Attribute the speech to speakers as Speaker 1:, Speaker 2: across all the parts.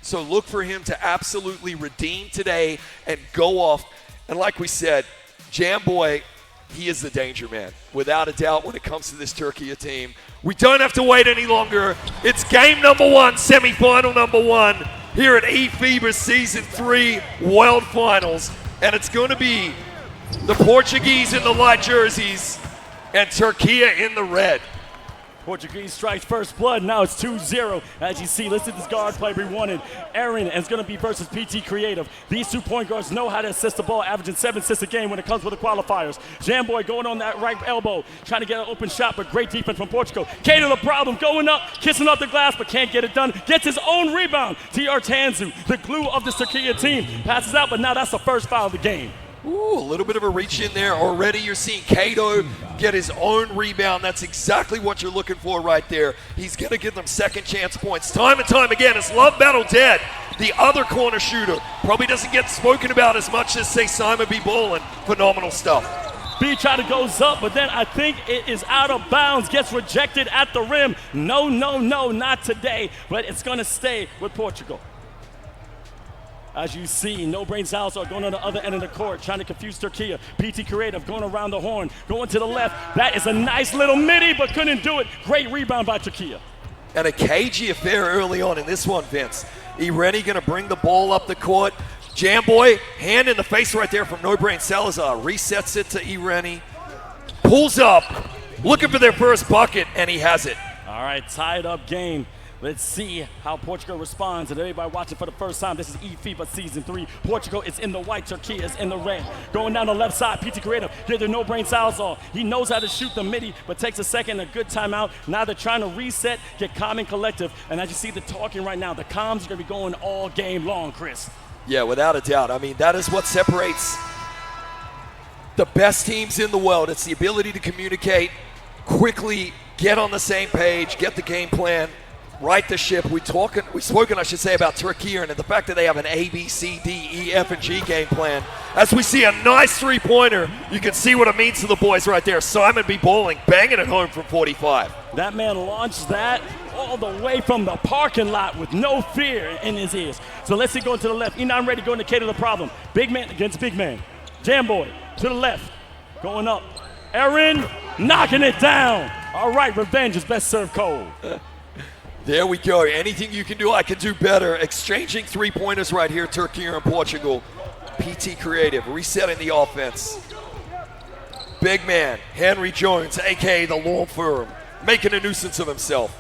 Speaker 1: So look for him to absolutely redeem today and go off. And like we said, Jamboy, he is the danger man, without a doubt, when it comes to this Turkey team. We don't have to wait any longer. It's game number 1, semifinal number 1, here at eFIBA Season 3 World Finals. And it's going to be the Portuguese in the light jerseys and Turkey in the red.
Speaker 2: Portuguese strikes first blood. Now it's 2-0. As you see, listen to this guard play we wanted. Aaron is going to be versus 𝐵𝐸. These 2 point guards know how to assist the ball, averaging 7 assists a game when it comes with the qualifiers. Jamboy going on that right elbow, trying to get an open shot, but great defense from Portugal. 𝐶𝐞 the problem, going up, kissing off the glass, but can't get it done. Gets his own rebound. 𝐅𝐢𝐥𝐸𝐿, the glue of this Turkey team, passes out, but now that's the first foul of the game.
Speaker 1: Ooh, a little bit of a reach in there. Already you're seeing 𝐶𝐞 get his own rebound. That's exactly what you're looking for right there. He's going to give them second chance points. Time and time again, it's Love Battle Dead, the other corner shooter. Probably doesn't get spoken about as much as, say, Simon B. Bolin. Phenomenal stuff.
Speaker 2: B try to goes up, but then I think it is out of bounds. Gets rejected at the rim. No, not today. But it's going to stay with Portugal. As you see, 𝐒𝐵𝐴𝐺𝐿𝐵𝐼 are going on the other end of the court, trying to confuse Turkey. 𝐵𝐸 going around the horn, going to the left. That is a nice little midi, but couldn't do it. Great rebound by Turkey.
Speaker 1: And a cagey affair early on in this one, Vince. 𝐒𝐻𝐻𝐿 going to bring the ball up the court. Jamboy, hand in the face right there from 𝐒𝐵𝐴𝐺𝐿𝐵𝐼. Resets it to 𝐒𝐻𝐻𝐿. Pulls up, looking for their first bucket, and he has it.
Speaker 2: All right, tied up game. Let's see how Portugal responds. And everybody watching for the first time, this is eFIBA Season 3. Portugal is in the white, Turkey is in the red. Going down the left side, 𝐵𝐸 here the 𝐒𝐵𝐴𝐺𝐿𝐵𝐼. He knows how to shoot the midi, but takes a second, a good timeout. Now they're trying to reset, get calm and collective. And as you see the talking right now, the comms are going to be going all game long, Chris.
Speaker 1: Yeah, without a doubt. I mean, that is what separates the best teams in the world. It's the ability to communicate quickly, get on the same page, get the game plan, right the ship. We've spoken, I should say, about Turkey and the fact that they have an A, B, C, D, E, F, and G game plan. As we see a nice three-pointer, you can see what it means to the boys right there. Simon B. Bolin banging it home from 45.
Speaker 2: That man launched that all the way from the parking lot with no fear in his ears. So let's see going to the left. Enon ready going to cater the problem. Big man against big man. Jamboy to the left. Going up. Aaron knocking it down. All right, revenge is best served cold.
Speaker 1: There we go. Anything you can do, I can do better. Exchanging three-pointers right here, Turkey and Portugal. 𝐵𝐸 resetting the offense. Big man, Henry Jones, a.k.a. the law firm, making a nuisance of himself.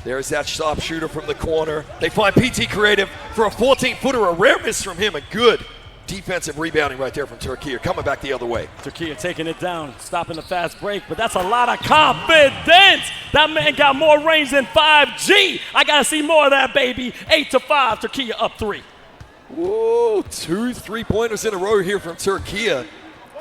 Speaker 1: There's that sharp shooter from the corner. They find 𝐵𝐸 for a 14-footer, a rare miss from him, a good defensive rebounding right there from Turkey. Coming back the other way.
Speaker 2: Turkey taking it down, stopping the fast break, but that's a lot of confidence. That man got more range than 5G. I got to see more of that, baby. 8-5, Turkey up 3.
Speaker 1: Whoa, 2 3-pointers in a row here from Turkey.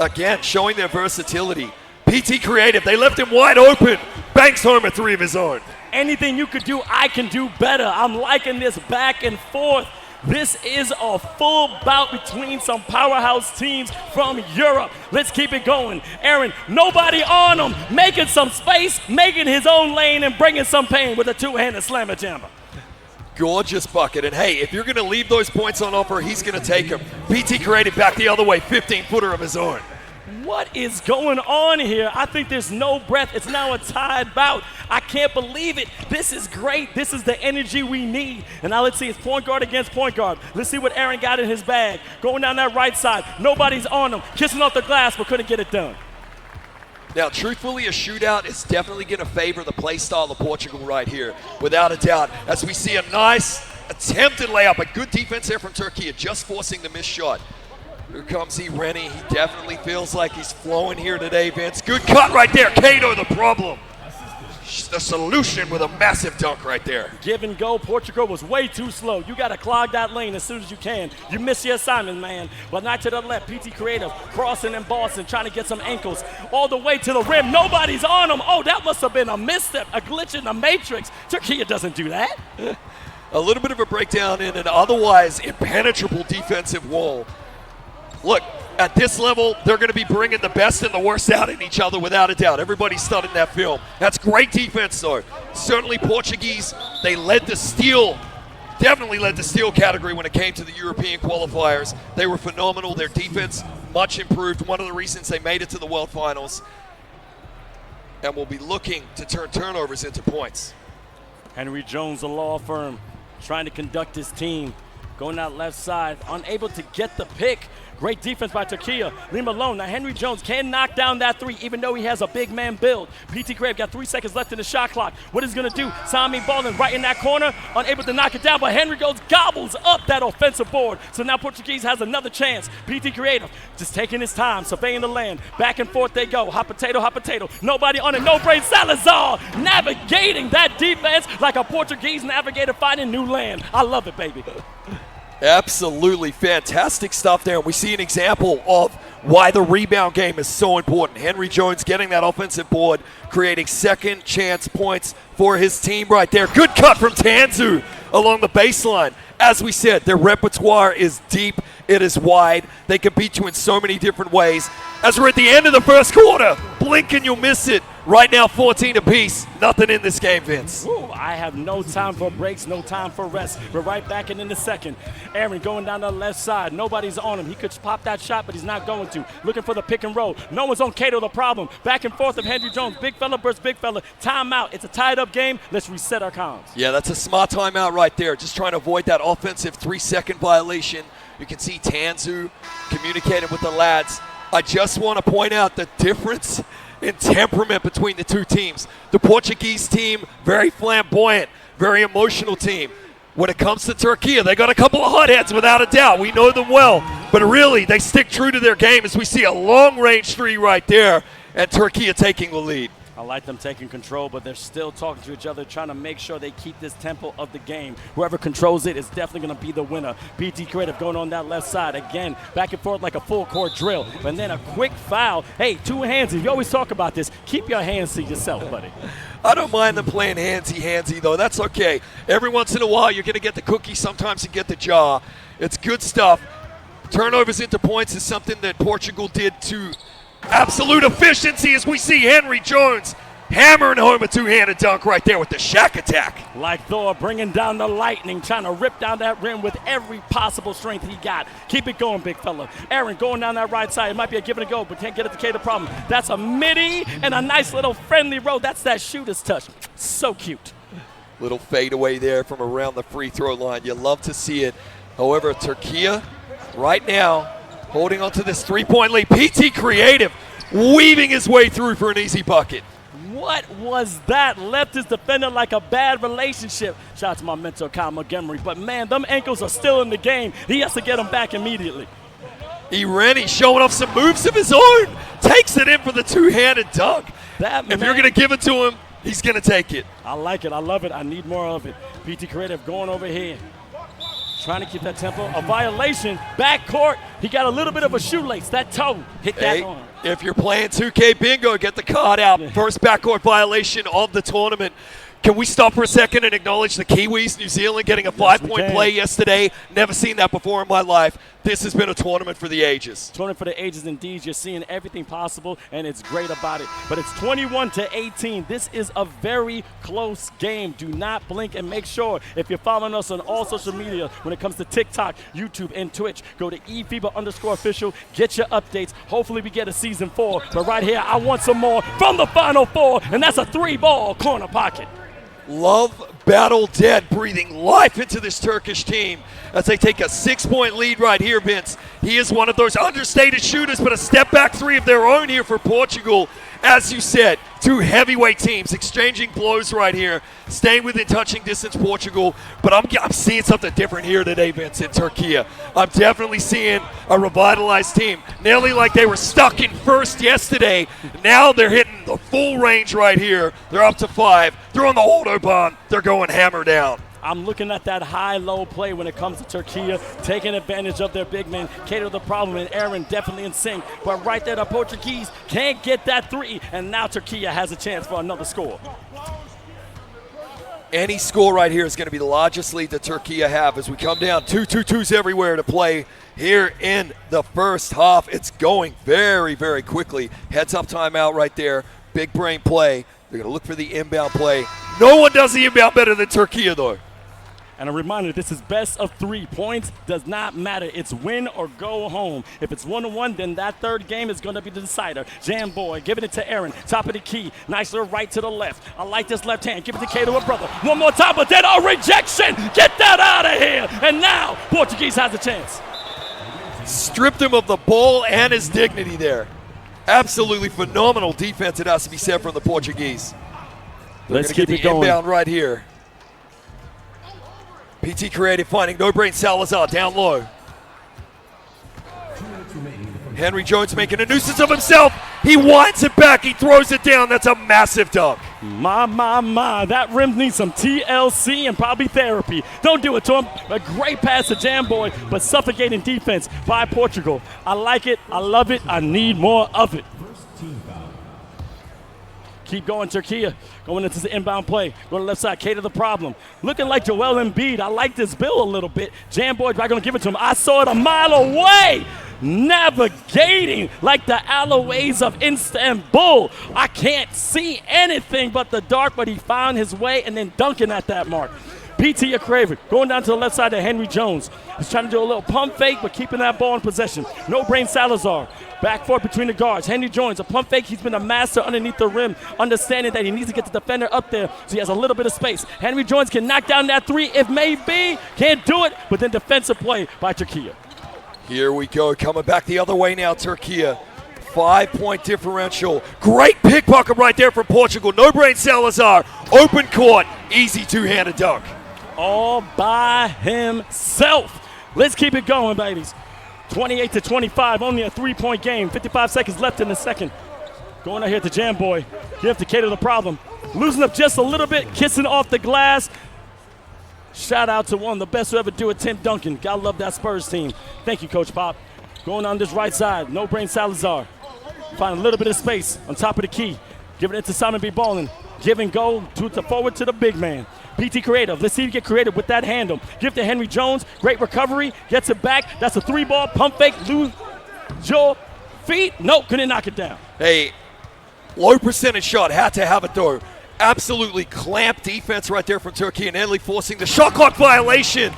Speaker 1: Again, showing their versatility. 𝐵𝐸, they left him wide open. Banks home a 3 of his own.
Speaker 2: Anything you could do, I can do better. I'm liking this back and forth. This is a full bout between some powerhouse teams from Europe. Let's keep it going. Aaron, nobody on him, making some space, making his own lane, and bringing some pain with a two-handed slammer jammer.
Speaker 1: Gorgeous bucket. And hey, if you're going to leave those points on offer, he's going to take them. 𝐵𝐸 back the other way, 15-footer of his own.
Speaker 2: What is going on here? I think there's no breath. It's now a tied bout. I can't believe it. This is great. This is the energy we need. And now let's see. It's point guard against point guard. Let's see what Aaron got in his bag. Going down that right side. Nobody's on him. Kissing off the glass, but couldn't get it done.
Speaker 1: Now, truthfully, a shootout is definitely going to favor the play style of Portugal right here, without a doubt. As we see a nice attempted layup, a good defense there from Turkey, just forcing the missed shot. Here comes 𝐒𝐻𝐻𝐿. He definitely feels like he's flowing here today, Vince. Good cut right there. 𝐶𝐞 the problem. The solution with a massive dunk right there.
Speaker 2: Give and go. Portugal was way too slow. You got to clog that lane as soon as you can. You miss your assignment, man. But not to the left. 𝐵𝐸 crossing and Boston, trying to get some ankles all the way to the rim. Nobody's on him. Oh, that must have been a misstep, a glitch in the matrix. Turkey doesn't do that.
Speaker 1: A little bit of a breakdown in an otherwise impenetrable defensive wall. Look, at this level, they're going to be bringing the best and the worst out in each other without a doubt. Everybody's studying that film. That's great defense, though. Certainly Portuguese, they led the steal definitely led the steal category when it came to the European qualifiers. They were phenomenal. Their defense much improved. One of the reasons they made it to the World Finals. And will be looking to turn turnovers into points.
Speaker 2: Henry Jones, a law firm, trying to conduct his team. Going out left side, unable to get the pick. Great defense by 𝐸𝐞𝐫𝐞. Leave him alone. Now Henry Jones can knock down that three, even though he has a big man build. PT Crave got 3 seconds left in the shot clock. What is he gonna do? Sami balling right in that corner, unable to knock it down, but Henry goes gobbles up that offensive board. So now Portuguese has another chance. PT Creative just taking his time, surveying the land. Back and forth they go. Hot potato. Nobody on it. No brain. Salazar navigating that defense like a Portuguese navigator finding new land. I love it, baby.
Speaker 1: Absolutely fantastic stuff there. We see an example of why the rebound game is so important. Henry Jones getting that offensive board, creating second chance points for his team right there. Good cut from 𝐸𝐿𝐵 along the baseline. As we said, their repertoire is deep. It is wide. They can beat you in so many different ways. As we're at the end of the first quarter, blink and you'll miss it. Right now, 14 apiece. Nothing in this game, Vince.
Speaker 2: Ooh, I have no time for breaks, no time for rest. We're right back in the second. Aaron going down the left side. Nobody's on him. He could pop that shot, but he's not going to. Looking for the pick and roll. No one's on 𝐸𝐞𝐫𝐞, the problem. Back and forth of Henry Jones. Big fella versus big fella. Timeout. It's a tied up game. Let's reset our comms.
Speaker 1: Yeah, that's a smart timeout right there. Just trying to avoid that offensive 3-second violation. You can see 𝐸𝐿𝐵 communicating with the lads. I just want to point out the difference in temperament between the two teams. The Portuguese team, very flamboyant, very emotional team. When it comes to 𝐸𝐞𝐫𝐞, they got a couple of hotheads without a doubt. We know them well. But really, they stick true to their game as we see a long-range three right there and 𝐸𝐸𝐞𝐫𝐞 taking the lead.
Speaker 2: I like them taking control, but they're still talking to each other, trying to make sure they keep this tempo of the game. Whoever controls it is definitely going to be the winner. PT Creative going on that left side. Again, back and forth like a full-court drill. And then a quick foul. Hey, two handsy. You always talk about this. Keep your hands to yourself, buddy.
Speaker 1: I don't mind them playing handsy, though. That's okay. Every once in a while, you're going to get the cookie. Sometimes you get the jar. It's good stuff. Turnovers into points is something that Portugal did to absolute efficiency as we see Henry Jones hammering home a two-handed dunk right there with the Shaq attack.
Speaker 2: Like Thor bringing down the lightning, trying to rip down that rim with every possible strength he got. Keep it going, big fella. Aaron going down that right side. It might be a give and a go, but can't get it to 𝐸𝐞𝐫𝐞, the problem. That's a midi and a nice little friendly roll. That's that shooter's touch. So cute.
Speaker 1: Little fadeaway there from around the free throw line. You love to see it. However, 𝐸𝐸𝐞𝐫 right now holding on to this three-point lead. PT Creative weaving his way through for an easy bucket.
Speaker 2: What was that? Left his defender like a bad relationship. Shout out to my mentor, 𝐒𝐫𝐞. But man, them ankles are still in the game. He has to get them back immediately.
Speaker 1: 𝐸𝐸𝐿𝐵 showing off some moves of his own. Takes it in for the two-handed dunk. If you're going to give it to him, he's going to take it.
Speaker 2: I like it. I love it. I need more of it. PT Creative going over here. Trying to keep that tempo. A violation. Backcourt. He got a little bit of a shoelace. That toe hit that arm.
Speaker 1: If you're playing 2K bingo, get the card out.
Speaker 2: Yeah.
Speaker 1: First backcourt violation of the tournament. Can we stop for a second and acknowledge the Kiwis, New Zealand, getting a 5-point play yesterday? Never seen that before in my life. This has been a tournament for the ages.
Speaker 2: Tournament for the ages indeed. You're seeing everything possible, and it's great about it. But it's 21-18. This is a very close game. Do not blink, and make sure if you're following us on all social media when it comes to TikTok, YouTube, and Twitch, go to eFIBA_official. Get your updates. Hopefully we get a season 4. But right here, I want some more from the Final Four, and that's a 3-ball corner pocket.
Speaker 1: Love Battle Dead breathing life into this Turkish team as they take a 6-point lead right here, Vince. He is one of those understated shooters, but a step-back three of their own here for Portugal. As you said, two heavyweight teams exchanging blows right here, staying within touching distance, Portugal. But I'm seeing something different here today, Vince, in 𝐸𝐸𝐫𝐞. I'm definitely seeing a revitalized team. Nearly like they were stuck in first yesterday. Now they're hitting the full range right here. They're up to 5. They're on the Autobahn. They're going hammer down.
Speaker 2: I'm looking at that high-low play when it comes to 𝐸𝐸𝐫𝐞, taking advantage of their big men. 𝐸𝐞𝐫𝐞 the problem, and Aaron definitely in sync. But right there, the Portuguese can't get that 3, and now 𝐸𝐸𝐫𝐞 has a chance for another score.
Speaker 1: Any score right here is going to be the largest lead that 𝐸𝐸𝐫𝐞 have as we come down 2-2-2s everywhere to play here in the first half. It's going very, very quickly. Heads-up timeout right there. Big brain play. They're going to look for the inbound play. No one does the inbound better than 𝐸𝐸𝐫𝐞, though.
Speaker 2: And a reminder, this is best of 3 points. Does not matter. It's win or go home. If it's 1-1, then that third game is going to be the decider. Jamboy giving it to Aaron. Top of the key. Nice little right to the left. I like this left hand. Give it to K to her brother. One more time, but then a rejection. Get that out of here. And now Portuguese has a chance.
Speaker 1: Stripped him of the ball and his dignity there. Absolutely phenomenal defense, it has to be said, from the Portuguese.
Speaker 2: Let's keep it going.
Speaker 1: Inbound right here. PT Creative finding No Brain Salazar down low. Henry Jones making a nuisance of himself. He winds it back. He throws it down. That's a massive dunk.
Speaker 2: My. That rim needs some TLC and probably therapy. Don't do it to him. A great pass to Jamboy, but suffocating defense by Portugal. I like it. I love it. I need more of it. Keep going, Turkey. Going into the inbound play. Go to the left side. K to the problem. Looking like Joel Embiid. I like this bill a little bit. Jamboy, I'm going to give it to him. I saw it a mile away. Navigating like the alleyways of Istanbul. I can't see anything but the dark, but he found his way and then dunking at that mark. PT Creative going down to the left side to Henry Jones. He's trying to do a little pump fake, but keeping that ball in possession. No Brain Salazar. Back forth between the guards. Henry Jones, a pump fake. He's been a master underneath the rim, understanding that he needs to get the defender up there so he has a little bit of space. Henry Jones can knock down that three if may be. Can't do it, but then defensive play by Turkey.
Speaker 1: Here we go, coming back the other way now, Turkey. 5-point differential. Great pickpocket right there from Portugal. No Brain Salazar. Open court. Easy two-handed dunk.
Speaker 2: All by himself. Let's keep it going, babies. 28-25, only a 3-point game. 55 seconds left in the second. Going out here to Jamboy. Give to K to the problem. Losing up just a little bit, kissing off the glass. Shout out to one of the best who ever do it, Tim Duncan. Gotta love that Spurs team. Thank you, Coach Pop. Going on this right side, No Brain Salazar. Find a little bit of space on top of the key. Giving it to Simon B. Ballin. Give and go to the forward to the big man. PT Creative. Let's see if you get creative with that handle. Give to Henry Jones. Great recovery. Gets it back. That's a 3-ball pump fake. Lose your feet. Nope, couldn't knock it down.
Speaker 1: Hey, low percentage shot. Had to have it though. Absolutely clamped defense right there from Turkey and Italy, forcing the shot clock violation.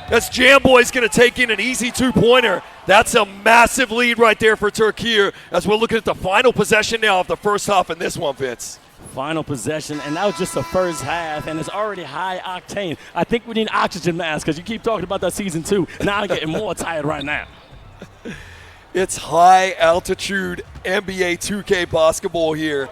Speaker 1: That's Jamboy's going to take in an easy 2-pointer. That's a massive lead right there for Turkey as we're looking at the final possession now of the first half in this one, Vince.
Speaker 2: Final possession, and that was just the first half, and it's already high octane. I think we need oxygen masks because you keep talking about that season 2. Now I'm getting more tired right now.
Speaker 1: It's high altitude NBA 2K basketball here.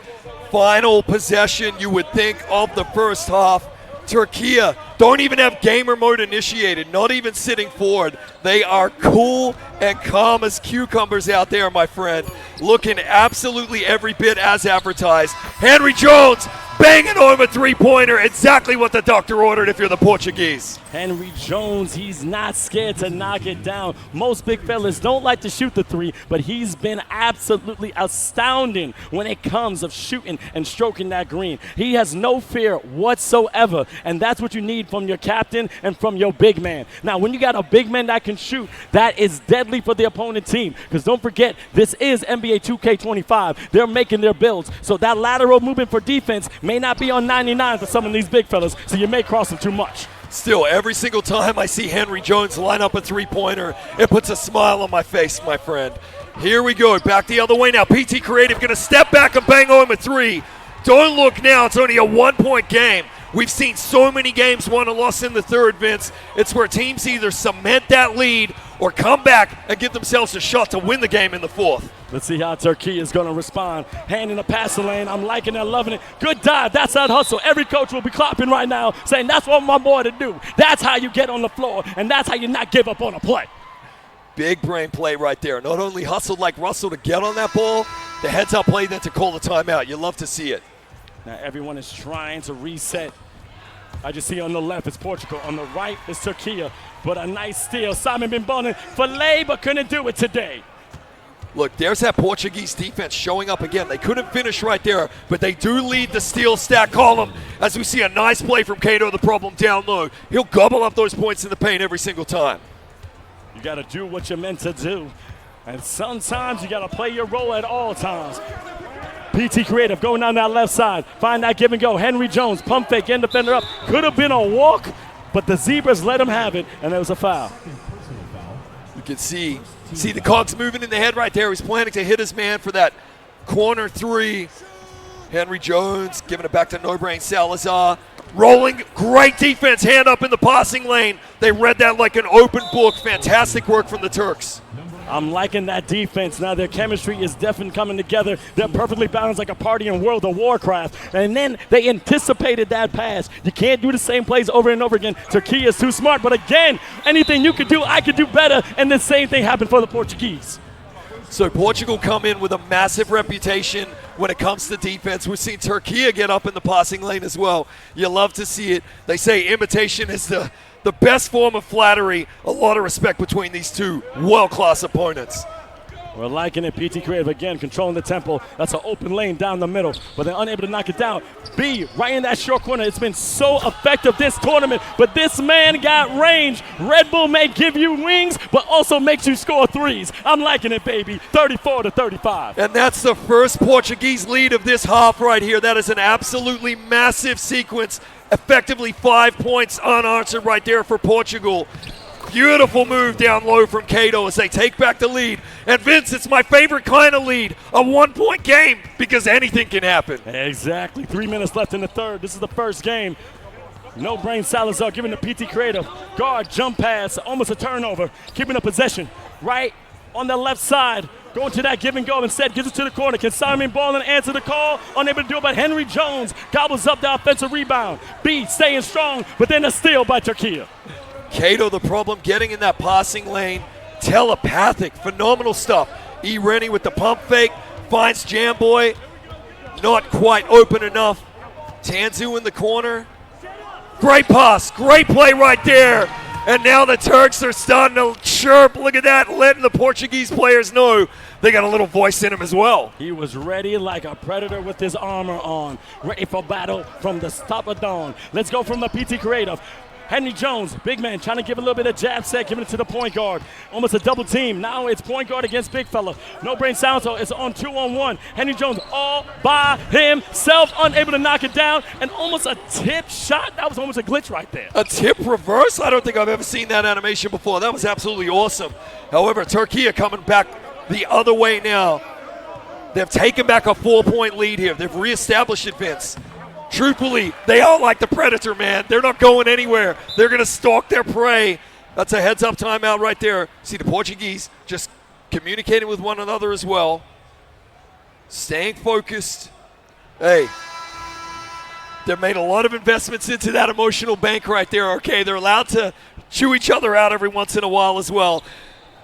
Speaker 1: Final possession, you would think, of the first half. Turkey don't even have gamer mode initiated, not even sitting forward. They are cool and calm as cucumbers out there, my friend. Looking absolutely every bit as advertised. Henry Jones banging home a 3-pointer. Exactly what the doctor ordered if you're the Portuguese.
Speaker 2: Henry Jones, he's not scared to knock it down. Most big fellas don't like to shoot the 3, but he's been absolutely astounding when it comes of shooting and stroking that green. He has no fear whatsoever, and that's what you need from your captain and from your big man. Now, when you got a big man that can shoot, that is deadly for the opponent team, because don't forget, this is NBA 2K25. They're making their builds, so that lateral movement for defense may not be on 99 for some of these big fellas, so you may cross them too much.
Speaker 1: Still, every single time I see Henry Jones line up a 3-pointer, it puts a smile on my face, my friend. Here we go, back the other way now. PT Creative going to step back and bang home a 3. Don't look now, it's only a 1-point game. We've seen so many games won and lost in the third, Vince. It's where teams either cement that lead or come back and give themselves a shot to win the game in the fourth.
Speaker 2: Let's see how Turkey is going to respond. Hand in the passing lane. I'm liking it, loving it. Good dive. That's that hustle. Every coach will be clapping right now, saying that's what my boy to do. That's how you get on the floor, and that's how you not give up on a play.
Speaker 1: Big brain play right there. Not only hustled like Russell to get on that ball, the heads-up play then to call the timeout. You love to see it.
Speaker 2: Now everyone is trying to reset. I just see on the left is Portugal. On the right is Turkey. But a nice steal. Simon been balling for lay, but couldn't do it today.
Speaker 1: Look, there's that Portuguese defense showing up again. They couldn't finish right there, but they do lead the steal stack column as we see a nice play from Kato, the problem down low. He'll gobble up those points in the paint every single time.
Speaker 2: You got to do what you're meant to do. And sometimes you got to play your role at all times. PT Creative going down that left side. Find that give and go. Henry Jones, pump fake, end defender up. Could have been a walk, but the Zebras let him have it, and there was a foul.
Speaker 1: You can see the cogs moving in the head right there. He's planning to hit his man for that corner three. Henry Jones giving it back to 𝐒𝐵𝐴𝐻𝐿𝐴. Rolling, great defense, hand up in the passing lane. They read that like an open book. Fantastic work from the Turks.
Speaker 2: I'm liking that defense. Now their chemistry is definitely coming together. They're perfectly balanced like a party in World of Warcraft. And then they anticipated that pass. You can't do the same plays over and over again. Turkey is too smart. But again, anything you could do, I could do better. And the same thing happened for the Portuguese.
Speaker 1: So Portugal come in with a massive reputation when it comes to defense. We've seen Turkey get up in the passing lane as well. You love to see it. They say imitation is the best form of flattery. A lot of respect between these two world-class opponents.
Speaker 2: We're liking it. PT Creative again controlling the tempo. That's an open lane down the middle, but they're unable to knock it down. B right in that short corner. It's been so effective this tournament, but this man got range. Red Bull may give you wings, but also makes you score threes. I'm liking it, baby. 34-35.
Speaker 1: And that's the first Portuguese lead of this half right here. That is an absolutely massive sequence. Effectively 5 points unanswered right there for Portugal. Beautiful move down low from 𝐤𝐫𝐞 as they take back the lead. And Vince, it's my favorite kind of lead, a 1-point game, because anything can happen.
Speaker 2: Exactly. 3 minutes left in the third. This is the first game. 𝐒𝐵𝐴𝐻𝐿𝐴 giving the PT Creative. Guard, jump pass, almost a turnover. Keeping the possession right on the left side. Going to that give and go. Instead, gives it to the corner. Can Simon Ballin answer the call? Unable to do it, but Henry Jones gobbles up the offensive rebound. B staying strong, but then a steal by Turkey.
Speaker 1: 𝐤𝐫𝐞, the problem getting in that passing lane. Telepathic, phenomenal stuff. 𝐿𝐴 with the pump fake, finds Jamboy. Not quite open enough. 𝐶𝐻𝐿𝐴 in the corner. Great pass, great play right there. And now the Turks are starting to chirp. Look at that, letting the Portuguese players know they got a little voice in them as well.
Speaker 2: He was ready like a predator with his armor on. Ready for battle from the stop of dawn. Let's go from the PT Creative. Henry Jones, big man, trying to give a little bit of jab set, giving it to the point guard. Almost a double team. Now it's point guard against big fella. 𝐒𝐵𝐴𝐻𝐿𝐴 is on 2-on-1. Henry Jones all by himself, unable to knock it down, and almost a tip shot. That was almost a glitch right there.
Speaker 1: A tip reverse? I don't think I've ever seen that animation before. That was absolutely awesome. However, Turkey coming back the other way now. They've taken back a 4-point lead here. They've reestablished it, Vince. Truthfully, they are like the Predator, man. They're not going anywhere. They're going to stalk their prey. That's a heads-up timeout right there. See the Portuguese just communicating with one another as well. Staying focused. Hey, they've made a lot of investments into that emotional bank right there, okay? They're allowed to chew each other out every once in a while as well.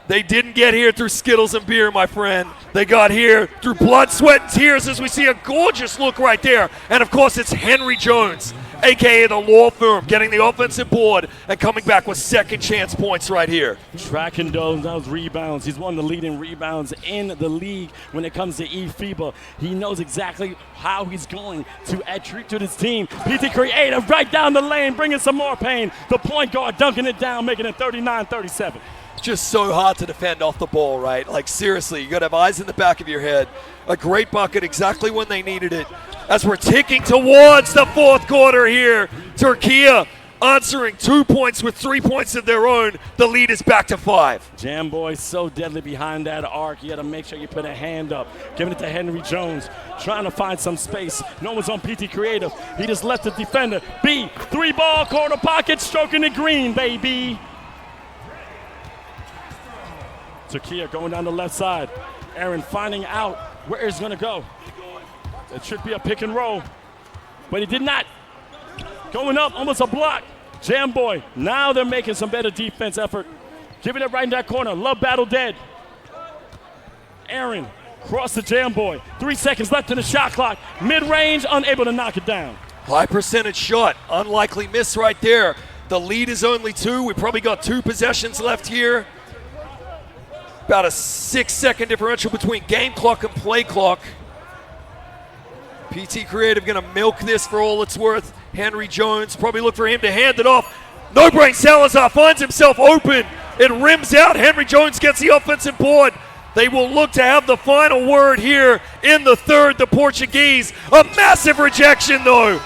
Speaker 1: They didn't get here through Skittles and beer, my friend. They got here through blood, sweat, and tears as we see a gorgeous look right there. And, of course, it's Henry Jones, a.k.a. the law firm, getting the offensive board and coming back with second chance points right here.
Speaker 2: Tracking those rebounds. He's one of the leading rebounds in the league when it comes to eFIBA. He knows exactly how he's going to add treat to this team. PT Creative right down the lane, bringing some more pain. The point guard dunking it down, making it 39-37.
Speaker 1: Just so hard to defend off the ball, right? Like, seriously, you got to have eyes in the back of your head. A great bucket exactly when they needed it. As we're ticking towards the fourth quarter here, Turkey answering 2 points with 3 points of their own. The lead is back to 5.
Speaker 2: Jamboy so deadly behind that arc. You got to make sure you put a hand up. Giving it to Henry Jones, trying to find some space. No one's on PT Creative. He just left the defender. B, 3-ball, corner pocket, stroking it green, baby. Turkey going down the left side. Aaron finding out where he's going to go. It should be a pick and roll, but he did not. Going up, almost a block. Jamboy, now they're making some better defense effort. Giving it right in that corner. Love battle dead. Aaron, cross the Jamboy. 3 seconds left in the shot clock. Mid-range, unable to knock it down.
Speaker 1: High percentage shot, unlikely miss right there. The lead is only 2. We probably got 2 possessions left here. About a 6-second differential between game clock and play clock. PT Creative going to milk this for all it's worth. Henry Jones, probably look for him to hand it off. 𝐒𝐵𝐴𝐻𝐿𝐴 finds himself open. It rims out. Henry Jones gets the offensive board. They will look to have the final word here in the third, the Portuguese. A massive rejection, though.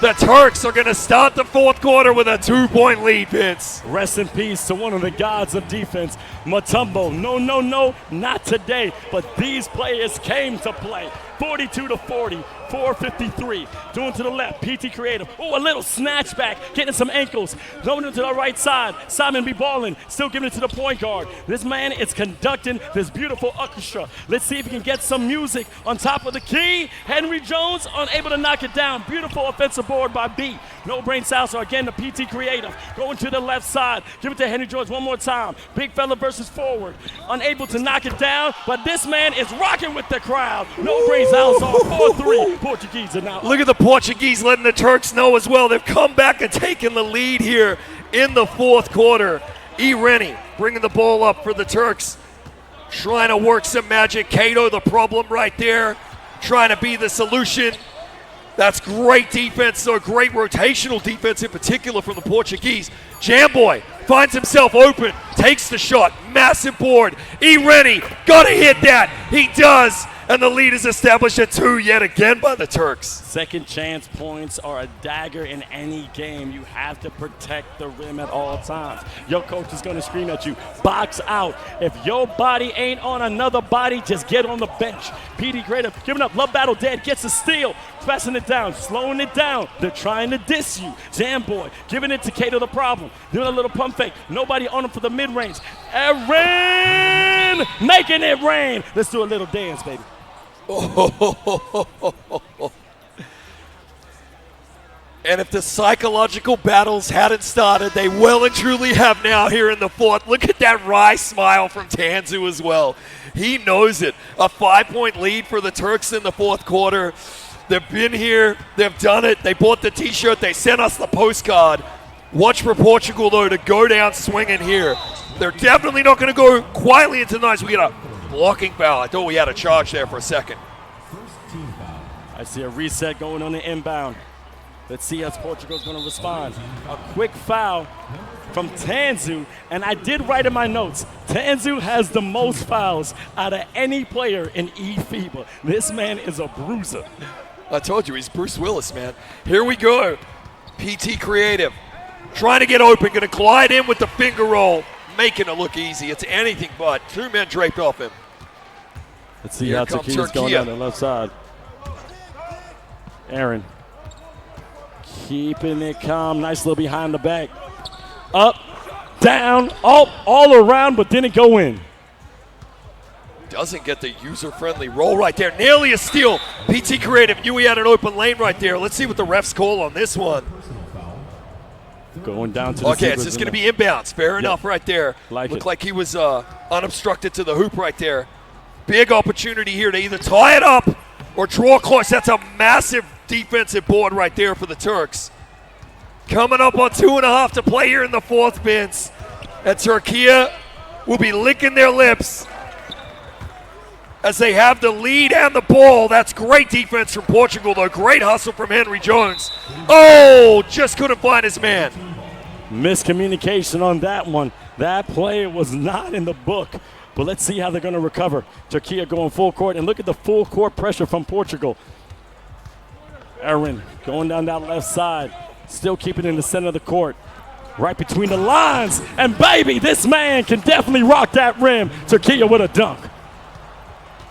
Speaker 1: The Turks are going to start the fourth quarter with a 2-point lead, Vince.
Speaker 2: Rest in peace to one of the gods of defense, Mutombo. No, not today. But these players came to play. 42-40, 4:53. Doing to the left, PT Creative. Oh, a little snatch back, getting some ankles. Going into the right side, Simon B. Ballin, still giving it to the point guard. This man is conducting this beautiful orchestra. Let's see if he can get some music on top of the key. Henry Jones unable to knock it down. Beautiful offensive board by B. No brain salsa, again the PT Creative. Going to the left side, give it to Henry Jones one more time. Big fella versus forward. Unable to knock it down, but this man is rocking with the crowd. No brain salsa, 4-3. Portuguese are now.
Speaker 1: Look at the Portuguese letting the Turks know as well. They've come back and taken the lead here in the fourth quarter. 𝐒𝐻𝐻𝐫𝐤 bringing the ball up for the Turks. Trying to work some magic. 𝐤𝐫𝐫𝐤 the problem right there. Trying to be the solution. That's great defense, so great rotational defense in particular from the Portuguese. Jamboy finds himself open, takes the shot, massive board. 𝐒𝐻𝐻𝐫𝐤, gotta hit that. He does, and the lead is established at 2 yet again by the Turks.
Speaker 2: Second chance points are a dagger in any game. You have to protect the rim at all times. Your coach is going to scream at you, box out. If your body ain't on another body, just get on the bench. PD Creative giving up, love battle dead, gets a steal, pressing it down, slowing it down. They're trying to diss you. Jamboy giving it to 𝐤𝐫𝐫𝐤 the problem, doing a little pump fake. Nobody on him for the mid-range. Aaron making it rain. Let's do a little dance, baby.
Speaker 1: And if the psychological battles hadn't started, they well and truly have now here in the fourth. Look at that wry smile from Tanzu as well. He knows it. A 5-point lead for the Turks in the fourth quarter. They've been here. They've done it. They bought the T-shirt. They sent us the postcard. Watch for Portugal, though, to go down swinging here. They're definitely not going to go quietly into the night. We got a blocking foul. I thought we had a charge there for a second.
Speaker 2: I see a reset going on the inbound. Let's see how Portugal's going to respond. A quick foul from Tanzu, and I did write in my notes, Tanzu has the most fouls out of any player in eFIBA. This man is a bruiser.
Speaker 1: I told you, he's Bruce Willis, man. Here we go. PT Creative trying to get open, going to glide in with the finger roll, making it look easy. It's anything but. 2 men draped off him.
Speaker 2: Let's see how Turkey's going down the left side. Aaron. Keeping it calm, nice little behind the back. Up, down, all around, but didn't go in.
Speaker 1: Doesn't get the user-friendly roll right there. Nearly a steal. PT Creative knew he had an open lane right there. Let's see what the refs call on this one.
Speaker 2: Going down to the
Speaker 1: okay, it's just going to be inbounds. Fair enough right there.
Speaker 2: Looked
Speaker 1: like he was unobstructed to the hoop right there. Big opportunity here to either tie it up or draw close. That's a massive defensive board right there for the Turks. Coming up on 2.5 to play here in the fourth, Vince. And Turkey will be licking their lips as they have the lead and the ball. That's great defense from Portugal, though. Great hustle from Henry Jones. Oh, just couldn't find his man.
Speaker 2: Miscommunication on that one. That play was not in the book. But let's see how they're going to recover. Turkey going full court, and look at the full court pressure from Portugal. Aaron going down that left side, still keeping it in the center of the court. Right between the lines, and baby, this man can definitely rock that rim. Turkey with a dunk.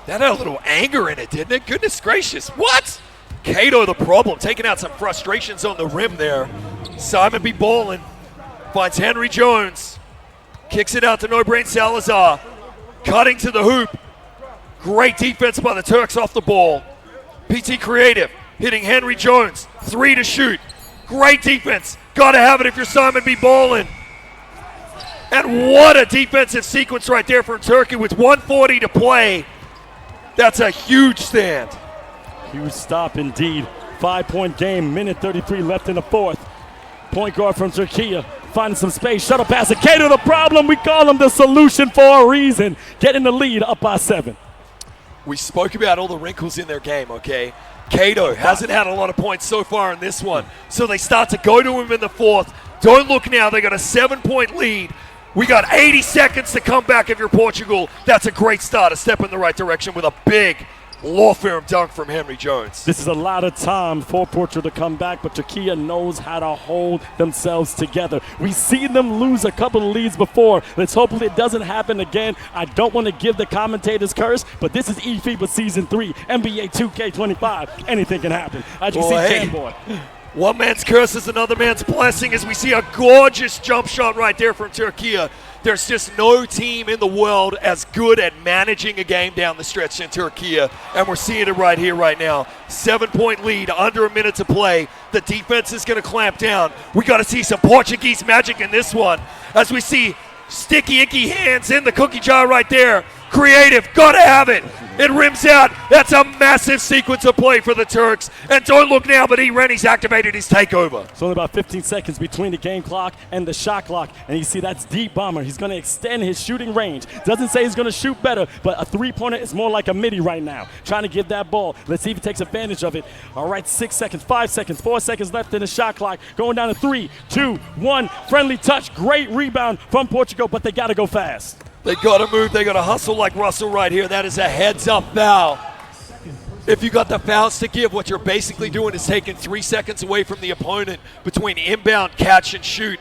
Speaker 1: That had a little anger in it, didn't it? Goodness gracious, what? 𝐤𝐫𝐫𝐤 the problem, taking out some frustrations on the rim there. Simon B. Ballin finds Henry Jones, kicks it out to No Brain Salazar, cutting to the hoop. Great defense by the Turks off the ball. PT Creative hitting Henry Jones, 3 to shoot. Great defense. Got to have it if you're Simon B. Ballin. And what a defensive sequence right there from Turkey with 1:40 to play. That's a huge stand.
Speaker 2: Huge stop indeed. 5-point game, minute 33 left in the fourth. Point guard from Turkey finding some space. Shuttle pass to 𝐤𝐫𝐫𝐤 the problem. We call him the solution for a reason. Getting the lead up by 7.
Speaker 1: We spoke about all the wrinkles in their game, okay? 𝐤𝐫𝐫𝐤 hasn't had a lot of points so far in this one. So they start to go to him in the fourth. Don't look now. They got a 7-point lead. We got 80 seconds to come back if you're Portugal. That's a great start, a step in the right direction with a big law firm dunk from Henry Jones.
Speaker 2: This is a lot of time for Portugal to come back, but 𝐸𝐸𝐸 knows how to hold themselves together. We've seen them lose a couple of leads before. Let's hope it doesn't happen again. I don't want to give the commentators curse, but this is eFIBA Season 3, NBA 2K25. Anything can happen. As you see, Jamboy.
Speaker 1: One man's curse is another man's blessing as we see a gorgeous jump shot right there from 𝐸𝐸𝐸. There's just no team in the world as good at managing a game down the stretch than 𝐸𝐸𝐸, and we're seeing it right here, right now. 7-point lead, under a minute to play. The defense is going to clamp down. We got to see some Portuguese magic in this one as we see sticky, icky hands in the cookie jar right there. Creative, gotta have it. It rims out. That's a massive sequence of play for the Turks. And don't look now, but 𝐸𝐸𝐸's activated his takeover.
Speaker 2: It's only about 15 seconds between the game clock and the shot clock. And you see that's deep bomber. He's going to extend his shooting range. Doesn't say he's going to shoot better, but a three-pointer is more like a midi right now. Trying to give that ball. Let's see if he takes advantage of it. All right, 6 seconds, 5 seconds, 4 seconds left in the shot clock. Going down to 3, 2, 1. Friendly touch. Great rebound from Portugal, but they got to go fast.
Speaker 1: They got to move. They got to hustle like Russell right here. That is a heads-up foul. If you got the fouls to give, what you're basically doing is taking 3 seconds away from the opponent between inbound, catch, and shoot.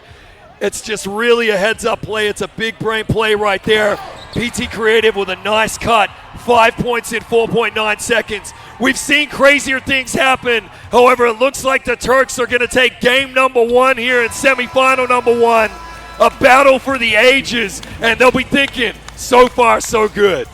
Speaker 1: It's just really a heads-up play. It's a big brain play right there. PT Creative with a nice cut. 5 points in 4.9 seconds. We've seen crazier things happen. However, it looks like the Turks are going to take game number 1 here in semifinal number 1. A battle for the ages, and they'll be thinking, so far, so good.